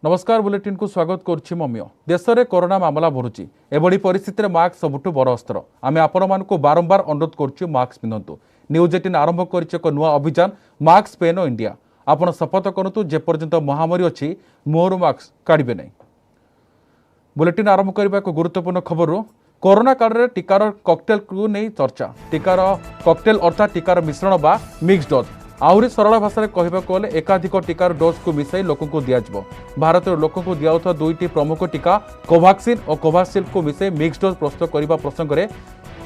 नमस्कार बुलेटिन को स्वागत करुछि मम्मियो। देश में कोरोना मामला बढ़ुची एभली परिस्थिति में मास्क सबुठ बड़ अस्त्र। आम आपण मानक बारंबार अनुरोध करुछु मास्क पिंधतु। न्यूज 18 आरंभ कर एक नुआ अभियान मास्क पेन इंडिया। आपण शपथ करूँ जेपर्यंत महामारी अच्छी मुहर मास्क काढ़े नहीं। बुलेटिन आरंभ करने एक गुरुत्वपूर्ण खबर कोरोना काल में टीकार कॉकटेल को नहीं चर्चा। टीकार कॉकटेल अर्थात टीकार मिश्रण बा मिक्स डोज आहरी सरल भाषा कहवाकू गले एकाधिक टीकार डोज को मिसाई लोक दिज्व। भारत लोक दिया दुईटी प्रमुख टीका कोवाक्सिन और कोवाशील्ड को मिसाई मिक्स डोज प्रस्तुत करने प्रसंग में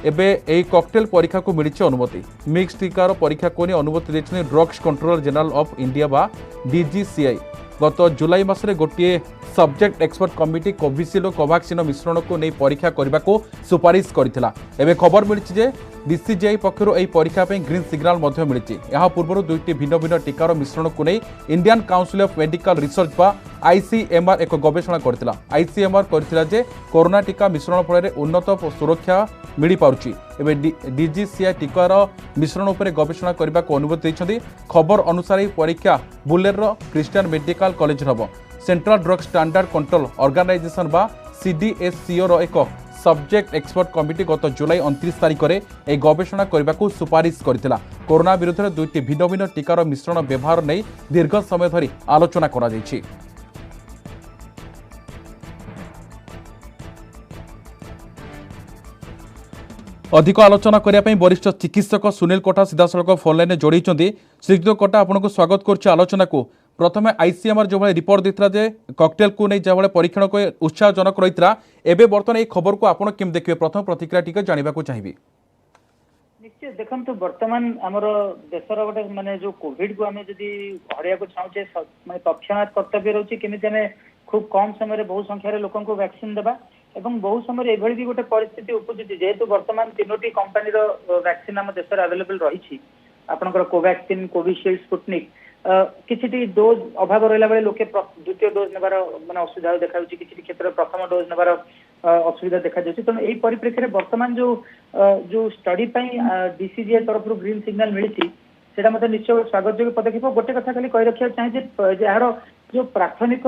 एवं कॉकटेल परीक्षा को मिली अनुमति। मिक्स टीकार परीक्षा को नहीं अनुमति देते drugs controller general of India बा DGCI। गत जुलाई मासरे गोटे सब्जेक्ट एक्सपर्ट कमिटी कोविशील्ड और कोवाक्सिन मिश्रण को नहीं परीक्षा करने को सुपारिश करथिला। एबे खबर मिली जे DCGI पक्षर यह परीक्षा ग्रीन सिग्नाल मिली। यहाँ पूर्व दुईटी भिन्न भिन्न टीकार मिश्रण को नहीं Indian council of medical research बा ICMR एक गवेषणा करथिला। ICMR करथिला जे कोरोना टीका मिश्रण फल उन्नत सुरक्षा मिल पारुछि। एवं DGCI टीकार मिश्रण उपर गवेषणा करने को अनुमति देइछन्ति। खबर अनुसार यह परीक्षा बुलेर क्रिस्टियन मेडिकल कॉलेज हब। Central drug standard control organisation बा CDSCO रो एक सब्जेक्ट एक्सपर्ट कमिटी गत जुलाई 29 तारिख में यह गवेषणा करने को सुपारिश करथिला। कोरोना विरुद्ध में दुईटी भिन्न भिन्न टीकार मिश्रण व्यवहार नहीं दीर्घ समय धरी आलोचना करा जायछि। अधिक आलोचना करने वरिष्ठ चिकित्सक सुनील कोटा सीधासख फोन लाइन जोड़ी। श्रीजुत कोटा आपको स्वागत कर आलोचना को। प्रथम ICMR जो भाई रिपोर्ट देता जे कॉकटेल को नहीं जहाँ परीक्षण को उत्साहजनक रही है बर्तमान ये खबर को आप केम देखिए प्रथम प्रतिक्रिया टी जानवा चाहिए। निश्चय देखो बर्तमान आमर देशर गोटे माने जो कोविड को आम जदि हरिया चाहूचे मैं तत्क्षणात कर्तव्य रोचे केमी आम खूब कम समय बहु संख्यार लोक वैक्सीन देवा एवं बहु समय एभली भी गोटे परिस्थिति उपजुची जेहेतु बर्तमान तीनोटी कंपानी वैक्सीन आम देश अवेलेबल रही आपंकर कोवैक्सीन कोविशील्ड स्पुटनिक किसी डोज अभाव रहा बेले लोके द्वितीय डोज नेबार माने असुविधा देखा किसी क्षेत्र प्रथम डोज नेबार असुविधा देखा तेणु यही परिप्रेक्षी में बर्तमान जो स्टडी DCGI तरफ ग्रीन सिग्नाल मिली से निश्चय स्वागत योग्य पदक्षेप। गोटे कथा खाली कही रखा चाहिए यार जो प्राथमिक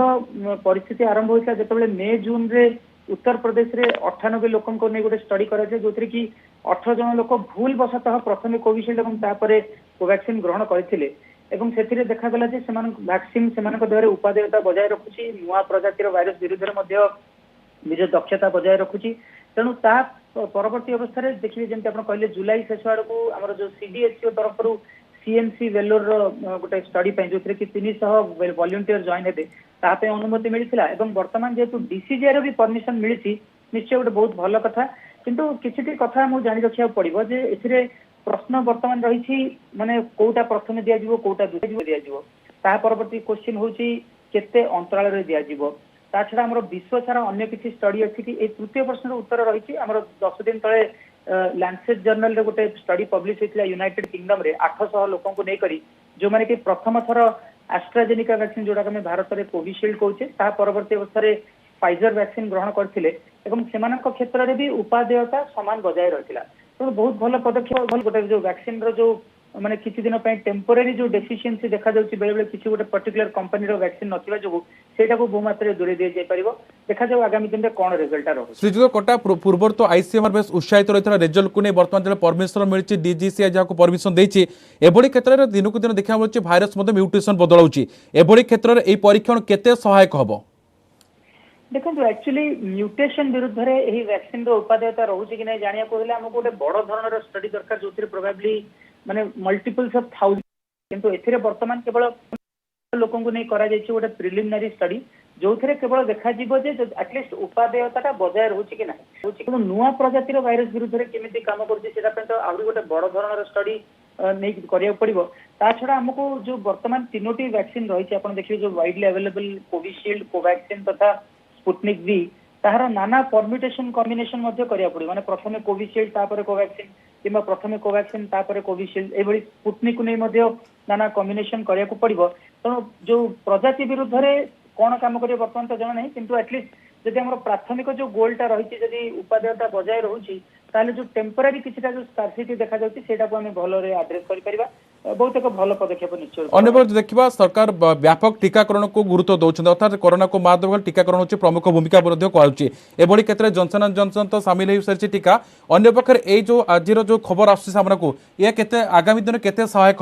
परिस्थिति आरंभ होता जो मे जून रे उत्तर प्रदेश रे 98 लोक गोटे स्टडी कराए जो कि 18 जन लोक भूल वशतः प्रथम कोविशील्ड और तापर कोवैक्सीन ग्रहण करते एवं से देखागला वैक्सीन से देह उपादेयता बजाय रखुची नुआ प्रजातिर भाइरस विरुद्ध निज दक्षता बजाय रखुची। तेणु ता परवर्ती अवस्था देखिए जमी आप कहले जुलाई शेष आड़ को आम जो CDSCO तरफ CMC वेलोर गोटे स्टडी जो कि 300 वॉलंटियर जॉइन हे अनुमति मिलता है। बर्तमान जेहेतु DCGI भी परमिशन मिली निश्चय गोटे बहुत भल कथा किंतु किसी कथा मुझे जानी रखा पड़ो जे ए प्रश्न बर्तमान रही माने कोटा प्रथम दिज्व कोटा द्वितीय दिज्व ता परवर्ती क्वेश्चन होची केते अंतराल रे दिज्व ता छड़ा हमर विश्व सारा अन्य किसी स्टडी अच्छी कि तृतीय प्रश्न उत्तर रही हमर 10 दिन तले लैंसेट जर्नल रे गोटे स्टडी पब्लिश होता यूनाइटेड किंगडम रे 800 लोकों को नहीं जो मैंने कि प्रथम थर एस्ट्राजेनिका वैक्सीन जोड़ा आम भारत में कोविशील्ड कहचे ता परवर्ती अवस्था फाइजर वैक्सीन ग्रहण करते क्षेत्र में भी उपादेयता समान बजाय रही तो बहुत भल पदक्षेप गोटे जो वैक्सीन रो जो माने किसी दिन टेम्पोरारी जो डेफिशिएंसी देखा जाउची बेले बेले किसी गोटे पर्टिकुलर कंपनी रो वैक्सीन नथिबा जो सेटा को बहु मात्रा दूरे दिया जाय परिबो देखा जाउ आगामी दिन रे कोन रिजल्ट रहो। श्रीजुत कोटा पूर्व तो ICMR बेस उत्साहित रही रिजल्ट को नहीं बर्तमान जो परमिशन मिली DGCI जहाँ परमिशन देछि एभली क्षेत्र में दिन को दिन देखा मिलूँ भाइरस म्यूटेशन बदलाउछि एभली क्षेत्र में परीक्षण केते सहायक हबो। देखो एक्चुअली म्यूटेशन विरुद्ध में वैक्सीन उपादेयता रोचे कि नहीं जाना को आमको गोटे बड़ धरण स्टडी दरकार जो प्रोबेबली माने मल्टीपल्स ऑफ थाउजेंड किंतु एथिरे वर्तमान केवल लोक नहीं करा गोटे प्रिलिमिनरी स्टडी जो केवल देखा जे एटलिस्ट उपादेयता बजाय रोचे कि ना नुआ प्रजातिर भाइरस विरुद्ध केमी काम कर गोटे बड़ धरण स्टडी नहीं करिया पड़ो ता छड़ा आमको जो वर्तमान तीनोटी वैक्सीन रही आप देखिए जो वाइडली अवेलेबल कोविशील्ड कोवैक्सीन तथा स्पुटनिक भी तार नाना परम्यूटेशन कॉम्बिनेशन करिया पड़ो माने प्रथम कोविशील्ड तापर कोवैक्सीन किंबा प्रथम कोवैक्सीन तापर कोविशील्ड एभली स्पुटनिक को नहीं नाना कॉम्बिनेशन करिया पड़ो। तेणु जो प्रजाति विरुद्ध में कौन काम करिया वर्तमान तो जना नहीं किंतु एटलिस्ट जदि आम प्राथमिक जो गोलटा रही उपादेयता बजाय रोचे ताले जो टेम्पररी किछिटा जो स्कार्सिटी देखा जाउछि सेटा को हम भलरे एड्रेस करि परिबा बहुत एक भल पदक्षेप निश्चय अन्य देखा सरकार व्यापक टीकाकरण को गुरुत्व दौरान अर्थात कोरोना को मात देवा टीकाकरण होची प्रमुख भूमिका कहूँ एभली क्षेत्र में जॉनसन एंड जॉनसन तो सामिल हो सारी टीका अन्य पक्षर ये जो आज जो खबर आसूँ सामना को यह केते आगामी दिन केते सहायक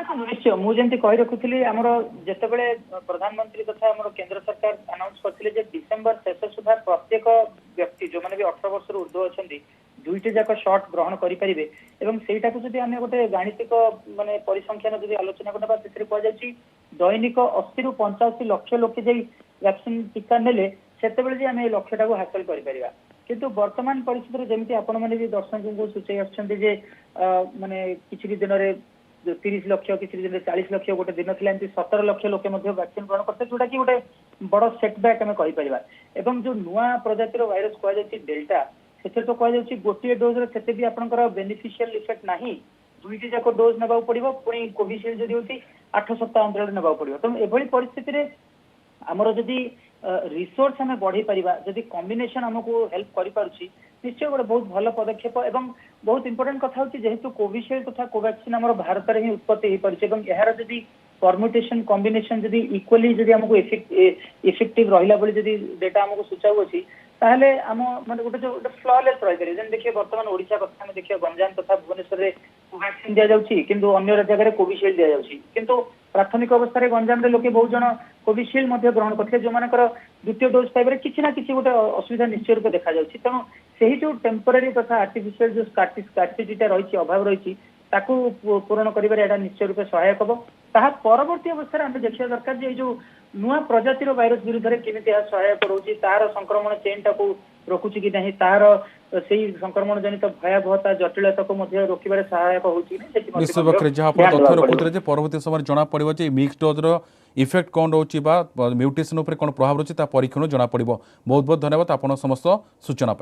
हम निश्चय मुझे कही रखुली आमर जितेबाला प्रधानमंत्री तथा आम केंद्र सरकार अनाउंस करते डिसेम्बर शेष सुधा प्रत्येक व्यक्ति जो मैंने भी 18 वर्ष ऊर्ध्व अच्छा दुईटी जाक शॉट ग्रहण करेंगे सेटा को जब आम गोटे गाणितिक माने परिसंख्यान जब आलोचना करना कहुच्छी दैनिक 80 ରୁ 85 लक्ष लोक जा वैक्सीन टीका नेले से आम लक्ष्यटा को हासिल कर किंतु वर्तमान परिस्थिति जमी आपण मैंने भी दर्शकों को सूचाई आसुँचे माने किसी दिन में 30 लक्ष किसी दिन 40 लक्ष गोटे दिन था 17 लक्ष लोक वैक्सीन ग्रहण करते जोटा कि गोटे बड़ सेटबैक आम कहीपर जो नुआ प्रजातिर भाइरस कहुच्छी डेल्टा से तो कहुच्छी गोटे डोज रे भी आपंकर बेनिफिशियल इफेक्ट ना दुईटी जाक डोज ना पड़ो पुणी कोविशील्ड जदि होती 8 सप्ताह अंतर ना पड़ो तेणु एभली परिस्थिति आमर जदि रिसोर्स आम बढ़ी पारिबा जदि कॉम्बिनेशन हमको हेल्प करि पारुछि निश्चय गोटे बहुत भल पदक्षेप एवं बहुत इंपोर्टेंट कथा होछि जेहेतु कोविशील्ड तथा कोवैक्सीन हमर भारत रे ही उत्पत्ति हे परिछि एवं एहार जदि परम्यूटेशन कॉम्बिनेशन जदि इक्वली जदि हमको इफेक्टिव रहिला बोली जदि डेटा हमको सूचाउ अछि ताहले आम माने गोटे जो फ्लॉलेस रहि पारे जेन देखिए वर्तमान ओडिशा कथा हम देखिए गंजाम तथा भुवनेश्वर रे कोवैक्सीन दिया जाउछि किंतु अन्य जगह कोविशील्ड दिया जाउछि किंतु प्राथमिक अवस्था रे गंजाम रे लोके बहुत जन कोविशील्ड मध्ये ग्रहण करथे जो मानकर द्वितीय डोज पाइबरे किछि ना किछि गोटे असुविधा निश्चय रूप देखा जाउछि तेणु सेही जो टेम्पररी तथा आर्टिफिशियल जो स्कार्सिटीटा रही अभाव रही पूरण कर निश्चय रूप सहायक हम ताहा परवर्ती अवस्था आम देखा दरकार जे जो नुआ प्रजातिर भाइरस विरुद्ध में केमी सहायक रोचे तार संक्रमण चेन टाक रोकुची कि नहीं तार से संक्रमण जनित भयावहता जटिलता को रोकबार सहायक होती तथ्य रखुते परवर्ती समय जना पड़ो मिक्स डोज इफेक्ट कौन रोचे म्यूटेशन कौन प्रभाव रोचे परीक्षण जना पड़ो। बहुत बहुत धन्यवाद आप समस्त सूचना।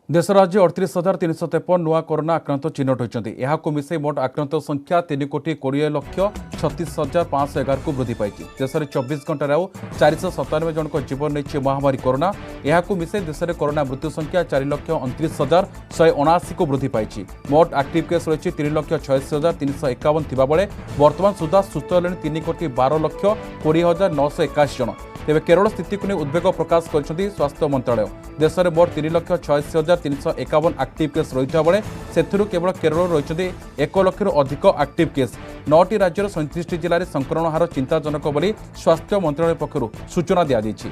देश राज्य 38,353 नुआ कोरोना आक्रांत चिन्हट होती यह मिसई मोट आक्रांत संख्या 3,20,36,511 को वृद्धि पाई देश में 24 घंटे आउ 497 जन जीवन नहीं महामारी कोरोना यह मिसई देश में कोरोना मृत्यु संख्या 4,29,179 को वृद्धि पाई मोट एक्टिव केस रही 3,86,351 थिबा बेले वर्तमान सुधा सुस्थ हेले 3,12,20,981 जन तेज केरल स्थिति को नहीं उद्वेग प्रकाश कर स्वास्थ्य मंत्रालय देश में मोट 3,86,351 एक्टिव केस रही बेले से केवल केरल रही 1 लाख अधिक एक्टिव केस 9टी राज्यर 37 जिले में संक्रमण हार चिंताजनक बोली स्वास्थ्य मंत्रालय पक्षर सूचना दी जाइछि।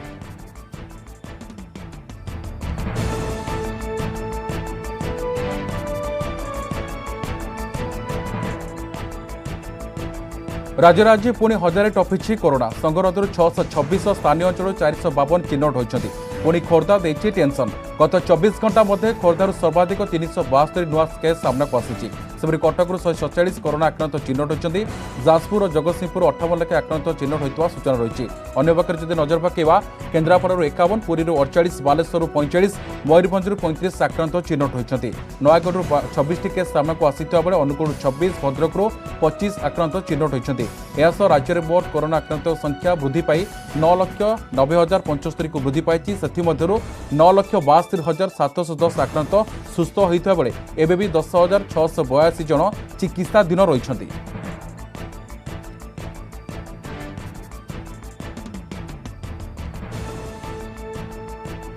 राज्य राज्य पुणी 1000 टपिछि कोरोना संगरोधर 626 स्थानीय अंचल 452 चिन्हट होती पुणी खोर्धा देछि टेंशन गत 24 घंटा मध्य खोर्धार सर्वाधिक 372 नुआ केस सामना को आसी सेपरि कटक 147 कोरोना आक्रांत चिन्हट होती जाजपुर और जगतसिंहपुर 58 लाख आक्रांत चिन्हट होता सूचना रही अन्य पक्षरे जदि नजर पकड़ा केन्द्रापड़ा 51 पुरी 48 बालेश्वर 45 मयूरभंज 35 आक्रांत चिन्हट होती नयागढ़ 26 केस सामना को आसीता बेले अनुगुल 26 भद्रक 25 आक्रांत चिन्हट होती यह राज्य में मोट कोरोना आक्रांत संख्या वृद्धि पाई 9,90,075 को वृद्धि पाई से 9,72,710 आक्रांत सुस्थ होता बेले एवं भी 10,682 जन चिकित्साधीन रही।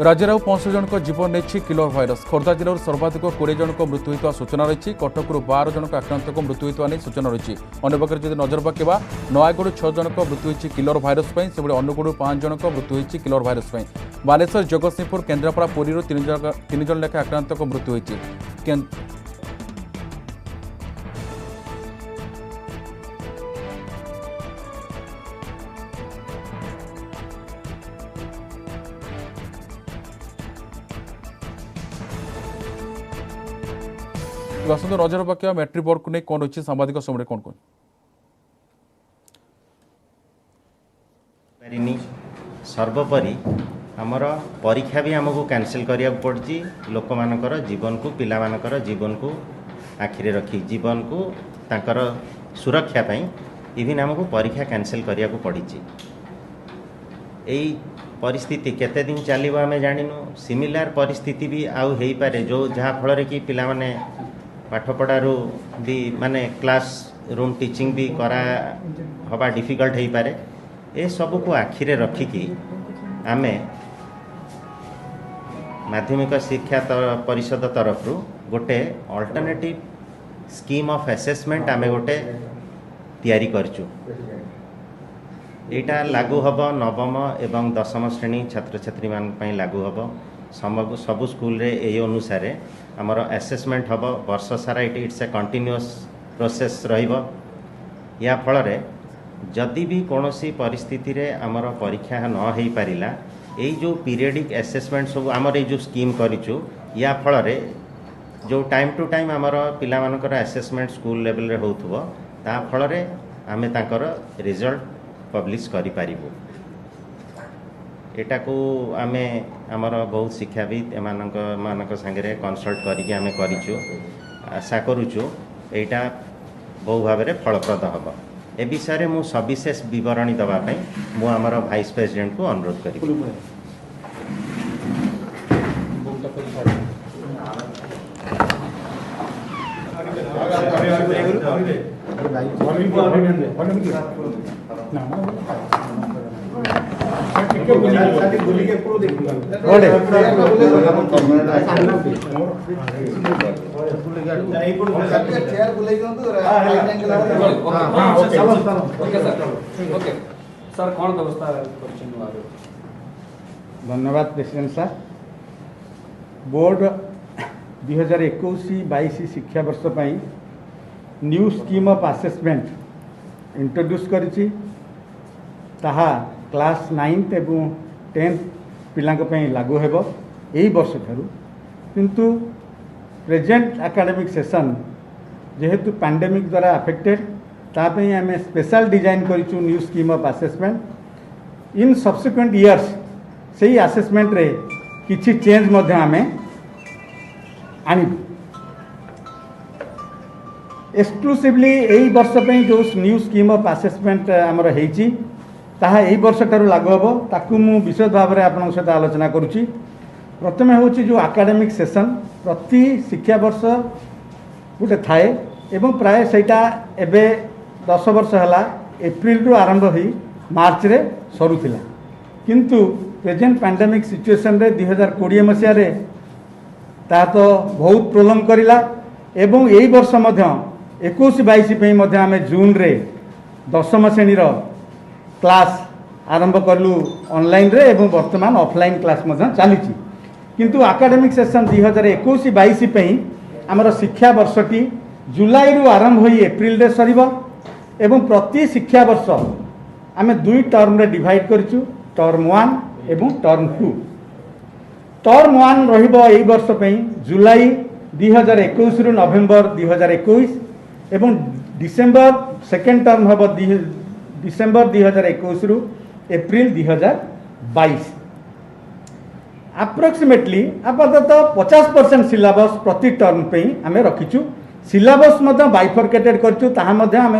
राज्य 65 जन जीवन नहीं किलर भाइरस खोर्धा जिले सर्वाधिक 20 जन मृत्यु होता सूचना रही कटक 12 जन आक्रांत मृत्यु होता नहीं सूचना रही अन्य पक्षरे जब नजर पकड़ा नयागढ़ 6 जन मृत्यु होती किलर भाइरस से अनुगुड़ 5 जन मृत्यु होती किलर भाइरस बालेश्वर जगतसिंहपुर केन्द्रापड़ा पुरी 3 जन लेखा आक्रांत मृत्यु होती आसत नजर पकड़ा मैट्रिक बोर्ड को नहीं कौन रही सांबादिक समय कौन कौन सर्वोपरि आमर परीक्षा भी आमको कैंसिल करिया पड़ी लोक मानकर जीवन को पिला मानकर जीवन को आखिरे रखी जीवन को तांकर सुरक्षा पाई इवन आमको परीक्षा कैंसिल करिया पड़ी यही परिस्थिति केते दिन चलिबो आमे जानिनु सिमिलर परिस्थिति भी आउ हेई पारे जो जहाँ फल कि पिला माने पाठ पढ़ारू भी माने क्लास रूम टीचिंग भी करा हवा डिफिकल्ट हेई पारे ए सब को आखिरे रखिकी आमे माध्यमिक शिक्षा परिषद तरफ गोटे अल्टरनेटिव स्कीम ऑफ असेसमेंट आमे गोटे तैयारी करचु एटा लागू हब नवम एवं दशम श्रेणी छात्र छात्री मान पई लागू हब सब स्कूल रे ए अनुसार हमर असेसमेंट हब वर्ष सारा इट्स ए कंटिन्यूअस प्रोसेस रहिबो या फल रे जदि भी कोनोसी परिस्थिति रे हमर परीक्षा न हेई पारिला एई जो पीरियडिक असेसमेंट सब हमर ए जो स्कीम करिचु या फल रे जो टाइम टू टाइम हमर पिला मानकर असेसमेंट स्कूल लेवल रे होथुबो ता फल रे आमे तांकर रिजल्ट पब्लिश करि पारिबो एटा को आमे हमर बहुत शिक्षाविद मानक संगे कंसल्ट करिके आमे करिचु आशा करूचु एटा बहु भाव में फलप्रद हम ए विषय में सविशेष विवरणी दवाई मु आमर भाइस प्रेसिडेंट को अनुरोध करी सर कौन व्यवस्था धन्यवाद प्रेसिडेंट सर बोर्ड 2021-22 शिक्षा वर्ष पर new scheme of assessment introduce करिछि ताहा क्लास 9th एवं 10th पिलांक पई लागू हेबो एही वर्ष ठारू किंतु प्रेजेंट एकेडमिक सेशन जेहेतु पैंडेमिक द्वारा अफेक्टेड तापई आम स्पेशल डिजाइन करिछु new scheme of assessment in subsequent years से असेसमेंट रे किछि चेंज मध्य आमे आनिबु एक्सक्लूसिवली एही वर्ष पे जो न्यू स्कीम ऑफ असेसमेंट आमर हेछि ताहा एही वर्ष ठारू लागू हेबो ताकू मु विशद भाव में आपन सहित आलोचना करूछि प्रथमे होछि जो एकेडमिक सेशन प्रति शिक्षा वर्ष गोटे थाए एवं प्राय सेटा एबे 10 वर्ष हला एप्रिल रु आरंभ होई मार्च रे सरुथिला किंतु प्रेजेंट पैंडेमिक सिचुएशन रे 2020 मसिया रे ता तो बहुत प्रोलंग करिला एवं एही वर्ष मध्य 21-22 पे मध्य आमे जून रे 10म श्रेणी रो क्लास आरंभ करलु ऑनलाइन रे एवं वर्तमान ऑफलाइन क्लास मध्य चलीची किंतु एकेडमिक सेशन 2021-22 पे आमर शिक्षा वर्षटी जुलाई रु आरंभ होई एप्रिल रे सरीब एवं प्रति शिक्षा वर्ष आमे दुई टर्म रे डिवाइड करिछु टर्म 1 एवं टर्म 2 टर्म 1 रहिबो एई वर्ष पे जुलाई 2021 रु नवेम्बर 2021 एवं डिसेम्बर सेकेंड टर्म हबो डिसेम्बर 2021 रु एप्रिल 2022 अप्रोक्सीमेटली आपाततः 50% सिलेबस प्रति टर्म पे आमे रखिछु सिलेबस मध्य बाइफरकेटेड करछु ताहा मध्य आमे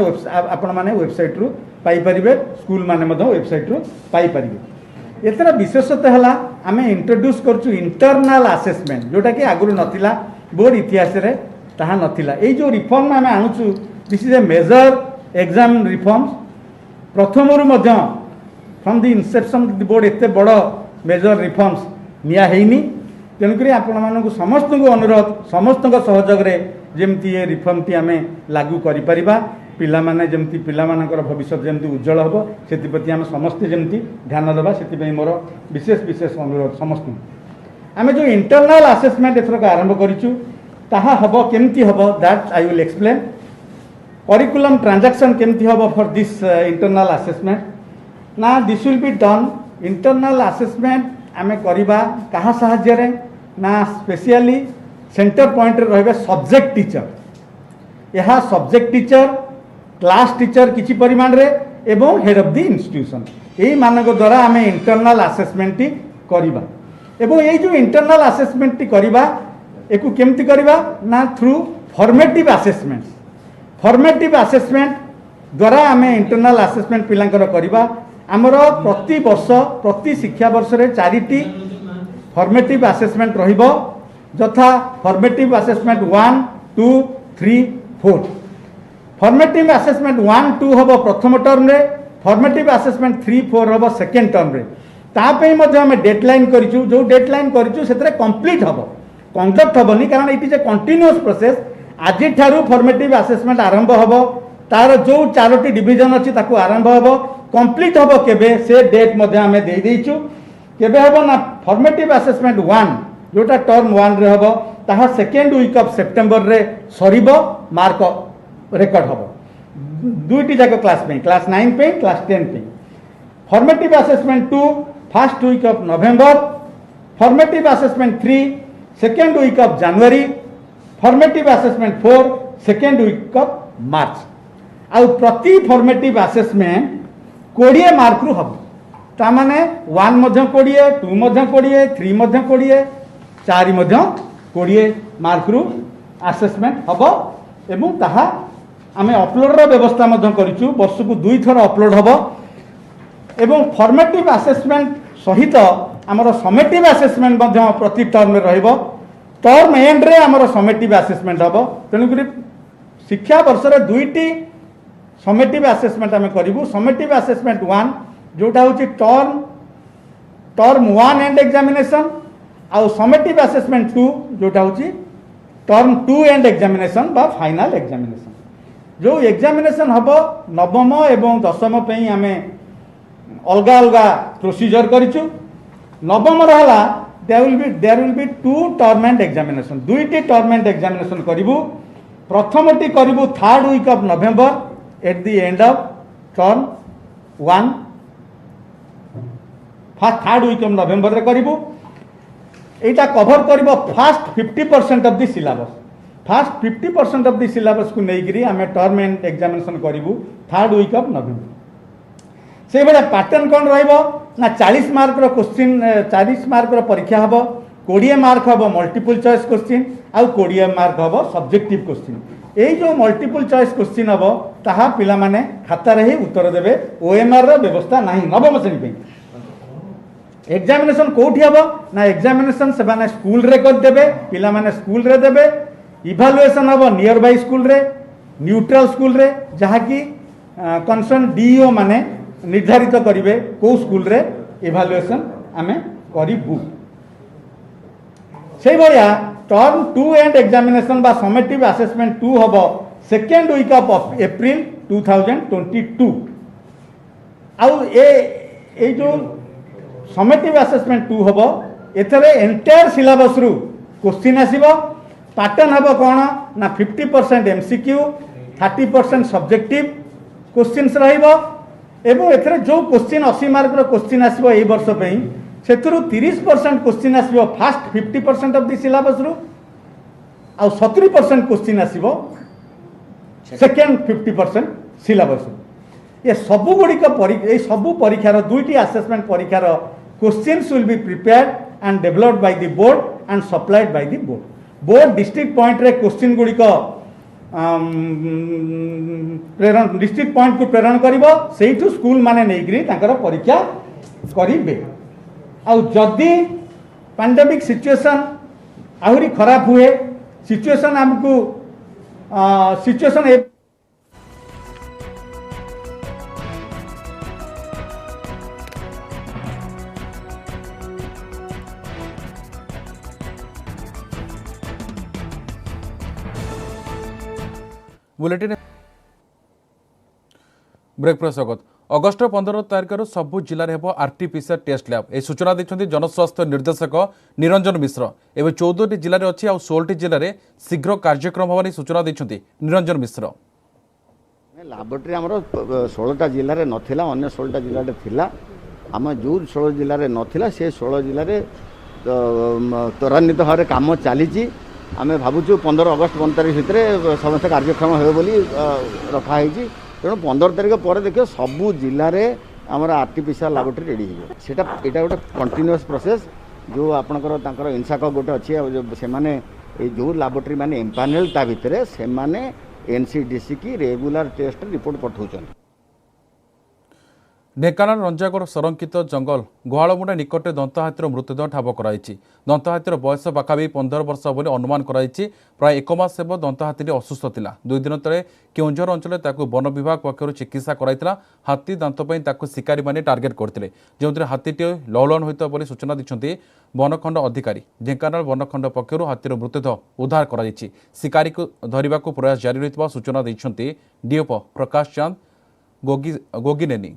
आपण माने वेबसाइट रु पाई परिबे स्कूल माने मध्य वेबसाइट रु पाई परिबे एतरा विशेषतः हला आमे इंट्रोड्यूस करछु इंटरनल असेसमेंट जोटा कि आगुरु नथिला बोर्ड इतिहास रे ताहा नथिला एई जो रिफॉर्म आमे आनुछु this is a major exam reforms प्रथमरु मध्य from the inception the board एते बड़ मेजर रिफॉर्म्स निया हेनी तेणुक आपण समस्त को अनुरोध समस्त सहयोग रे जेमती ये रिफॉर्म टी आमे लागू करि परिबा पिला माने जेमती पिला मानकर भविष्य जेमती उज्जवल हबो सेति प्रति आमे समस्त जेमती ध्यान देबा सेति पई मोर विशेष अनुरोध समस्त आमे जो इंटरनल असेसमेंट एथरक आरंभ करिचु ताहा हबो केमती हबो that I will explain curriculum transaction केमती हबो फॉर दिस इंटरनल असेसमेंट ना this will be done internal assessment आमे करिबा कहा सहाय्य रे ना स्पेशली सेंटर पॉइंट रहिबे सब्जेक्ट टीचर यहा सब्जेक्ट टीचर क्लास टीचर किछि परिमाण रे एवं हेड ऑफ द इंस्टीट्यूशन एई मानक द्वारा आमे इंटरनल असेसमेंट टी करिबा एवं एई जो इंटरनल असेसमेंट टी करिबा एकु केमती करिबा ना थ्रू फॉर्मेटिव असेसमेंट द्वारा आमे इंटरनल असेसमेंट पिलांकर करिबा आमर प्रति वर्ष प्रति शिक्षा वर्ष रे 4टी फॉर्मेटिव असेसमेंट रहिबो यथा फॉर्मेटिव असेसमेंट 1 2 3 4 फॉर्मेटिव असेसमेंट 1 2 हबो प्रथम टर्म रे फॉर्मेटिव असेसमेंट 3 4 हबो सेकेंड टर्म रे तापई मध्ये हम डेडलाइन करिछु जो डेडलाइन करिछु सेतरे कंप्लीट हबो कंडक्ट हबनी कारण it is a continuous process आज ठारू फॉर्मेटिव असेसमेंट आरंभ हबो तार जो 4टी डिवीजन अछि ताकू आरंभ हबो कंप्लीट हबो केबे से डेट मध्ये हमें दे देइछु केबे हबो ना फॉर्मेटिव असेसमेंट 1 जोटा टर्म 1 रे हबो ताहा सेकेंड वीक ऑफ सितंबर रे सरीबो मार्क रेकॉर्ड हबो दुईटी जाक क्लास पे क्लास 9 पे क्लास 10 पे formative assessment 2 first week of November formative assessment 3 second week of January formative assessment 4 second week of March आउ प्रति फॉर्मेटिव असेसमेंट 20 मार्क रु हम ता माने 1 मध्ये 20 2 मध्ये 20 3 मध्ये 20 4 मध्ये 20 मार्क रु असेसमेंट हबो एवं ताहा आमे अपलोड रो व्यवस्था मध्ये करिछु वर्ष को 2 थर अपलोड हबो एवं फॉर्मेटिव असेसमेंट सहित हमर समेटिव असेसमेंट मध्ये प्रति टर्म में रहइबो टर्म एंड रे हमर समेटिव असेसमेंट हबो तेनु करी शिक्षा वर्ष रे 2टी समेटिव असेसमेंट आम करूँ समेटिव असेसमेंट 1 जोटा हूँ टर्म 1 एंड एग्जामिनेशन आउ समेटिव असेसमेंट 2 जोटा हूँ टर्म 2 एंड एग्जामिनेशन बा फाइनल एग्जामिनेशन जो एग्जामिनेशन हम नवम एवं दशम पे आम अलग अलग प्रोसीजर करूँ नवम रहा there will be 2 term end examination 2टी टर्म एंड एग्जामिनेशन करूँ प्रथमटी करूँ 3rd week of November at the end of term 1 3rd week of November रे करूँ एटा कवर करिबो first 50% of the syllabus first 50% of the syllabus को नेगिरी आमे टर्म एंड एग्जामिनेशन करूँ 3rd वीक ऑफ नवंबर से बडा पैटर्न कोन रहइबो ना 40 मार्क रो क्वेश्चन 40 मार्क रो परीक्षा हबो 20 मार्क हबो मल्टीपल चॉइस क्वेश्चन आ 20 मार्क हबो सब्जेक्टिव क्वेश्चन एई जो मल्टीपल चॉइस क्वेश्चन हबो ताहा पिला माने खाता रे ही उत्तर देबे ओएमआर रो व्यवस्था नाही नवम श्रेणी पे एग्जामिनेशन कोठी हबो ना एग्जामिनेशन से माने स्कूल रे कर देबे पिला माने स्कूल रे देबे इवैल्यूएशन हबो नियर बाय स्कूल रे न्यूट्रल स्कूल रे जहा की कंसर्न डीओ माने निर्धारित करिवे को स्कूल रे इवैल्यूएशन आमे करिबु से भलिया टर्म 2 एंड एग्जामिनेशन बा समेटिव असेसमेंट 2 हबो सेकेंड वीक ऑफ अप्रैल 2022 आउ ए जो समेटिव असेसमेंट 2 हबो एथरे एंटायर सिलेबस रु क्वेश्चन आसीबो पैटर्न हबो कोन ना 50% एमसीक्यू 30% सब्जेक्टिव क्वेश्चंस रहिबो एवं एथरे जो क्वेश्चन 80 मार्क रो क्वेश्चन आसीबो ए वर्ष पे सेथुरु 30% क्वेश्चन आसीबो फर्स्ट 50% ऑफ द सिलेबस रु आ 70% क्वेश्चन आसीबो सेकेंड 50% सिलेबस ये सबु गुडी का ए सबु परीक्षा रो 2टी असेसमेंट परीक्षा रो questions will be prepared and developed by the board and supplied by the board district point रे क्वेश्चन गुडी को प्रेरण डिस्ट्रिक्ट पॉइंट को प्रेरण करिवो सेइठु स्कूल माने नेगिरी ताकर परीक्षा करिवे आ जदि पैंडेमिक सिचुएशन आहुरी खराब हुए सिचुएशन हमको सिचुएशन बुलेटिन ब्रेक पर स्वागत अगस्ट 15 तारिख सबु जिले में आरटीपीसीआर टेस्ट लैब ए सूचना देखते जनस्वास्थ्य निर्देशक निरंजन मिश्र एवं 14टी जिले में अच्छी आ 16टी जिले में शीघ्र कार्यक्रम होगा सूचना देखते निरंजन मिश्र लाबोरेटरी आमर 16टा जिले में नाला अन्य 16टा जिले थिला आम जो 16 जिले में नाला से 16 जिले में त्वरान्वित भाव कम चली आम भावुँ 15 अगस्ट 15 तारिख भितर समस्त कार्यक्रम हो रखाई तेणु 15 तारिख पर देखिए सबू जिले में आमर आरटीपीसीआर लाबोरेटरी रेडी होटा यहाँ गोटे कंटिन्यूअस प्रोसेस जो आपंकर इनसाक गोटे अच्छे से जो लाबोरेटरी मैंने एम्पानेल ता भितर से एनसीडीसी की regular test report पठाऊँ Dhenkanal Ranjagarh ସଂରକ୍ଷିତ ଜଙ୍ଗଲ ଗୁହାଳମୁଣ୍ଡା ନିକଟରେ ଦନ୍ତାହାତୀର ମୃତଦେହ ଠାବ କରାଯାଇଛି। ଦନ୍ତାହାତୀର ବୟସ ପାଖାପାଖି 15 ବର୍ଷ ବୋଲି ଅନୁମାନ କରାଯାଇଛି। ପ୍ରାୟ 1 ମାସ ହେବ ଦନ୍ତାହାତୀଟି ଅସୁସ୍ଥ ଥିଲା। 2 ଦିନ ତଳେ କେଉଁଝର ଅଞ୍ଚଳରେ ତାକୁ ବନ ବିଭାଗ ପକ୍ଷରୁ ଚିକିତ୍ସା କରାଇଥିଲା। ହାତୀ ଦାନ୍ତ ପାଇଁ ତାକୁ ଶିକାରୀମାନେ ଟାର୍ଗେଟ୍ କରିଥିଲେ, ଯେଉଁଥିରେ ହାତୀଟି ଲହଲହନ ହୋଇଥିବା ବୋଲି ସୂଚନା ଦେଇଛନ୍ତି ବନଖଣ୍ଡ ଅଧିକାରୀ। ଢେଙ୍କାନାଳ ବନଖଣ୍ଡ ପକ୍ଷରୁ ହାତୀର ମୃତଦେହ ଉଦ୍ଧାର କରାଯାଇଛି। ଶିକାରୀକୁ ଧରିବାକୁ ପ୍ରୟାସ ଜାରି ରହିଥିବା ସୂଚନା ଦେଇଛନ୍ତି ଡିଏଫଓ ପ୍ରକାଶ ଚାନ୍ଦ ଗୋଗିନେନି।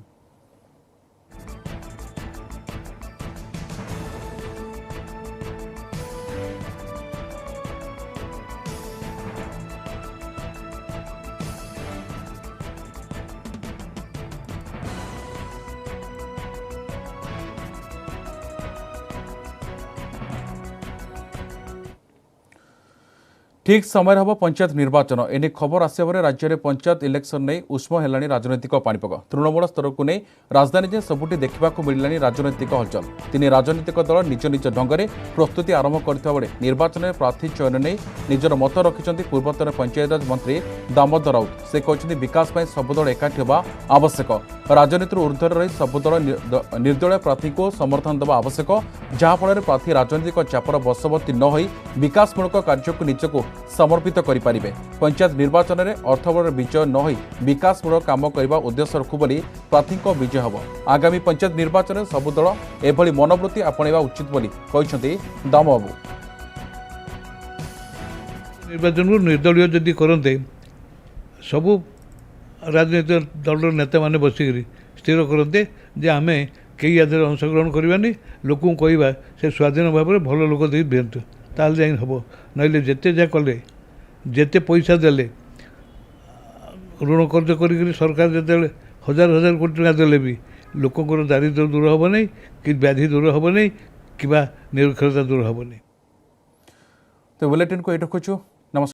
ठीक समय हम पंचायत निर्वाचन एने खबर आसवा राज्य में पंचायत इलेक्शन नहीं उष्म है राजनैतिक पाणीपाग। तृणमूल स्तर को नहीं राजधानी में सबुठी देखा मिललानी राजनैतिक हलचल। तीन राजनैतिक दल निज निज ढंग से प्रस्तुति आरंभ करथिबा बेले निर्वाचन में प्रार्थी चयन नहीं निजर मत रखिंट पूर्वतन पंचायतराज मंत्री दामोदर राउत। से कहते विकास में सबु दल एकाठी होगा आवश्यक। राजनीति ऊर्ध्वर रही सबु दल निर्दलीय प्रार्थी को समर्थन देवा आवश्यक, जहाँफल प्रार्थी राजनीतिक चापर बशवर्ती न होई विकासमूलक कार्य को निजक समर्पित करें। पंचायत निर्वाचन में अर्थबल विजय न होई विकासमूलक काम करने उद्देश्य रखु बोली प्रार्थी विजय हम। आगामी पंचायत निर्वाचन में सबु दल एभली मनोवृत्ति आपणा उचित बोली कहते दामबाबू। निर्वाचन को निर्दलीय जदि करते सबू राजनीतिक दल नेता मैंने बसिक स्थिर करते जे आम कई आदि अंशग्रहण करवानी लोक कहवा से स्वाधीन भाव में भल लोक दे दिंतु ताल जा हम ना जिते जा कले जिते पैसा देले ऋण कर्ज कर सरकार जिते हजार हजार कोटी टका देले भी लोकंर दारिद्र्य दूर हम नहीं कि व्याधि दूर हम नहीं कि निरक्षरता दूर हम नहीं। तो बुलेटिन को ये रखुचु। नमस्कार।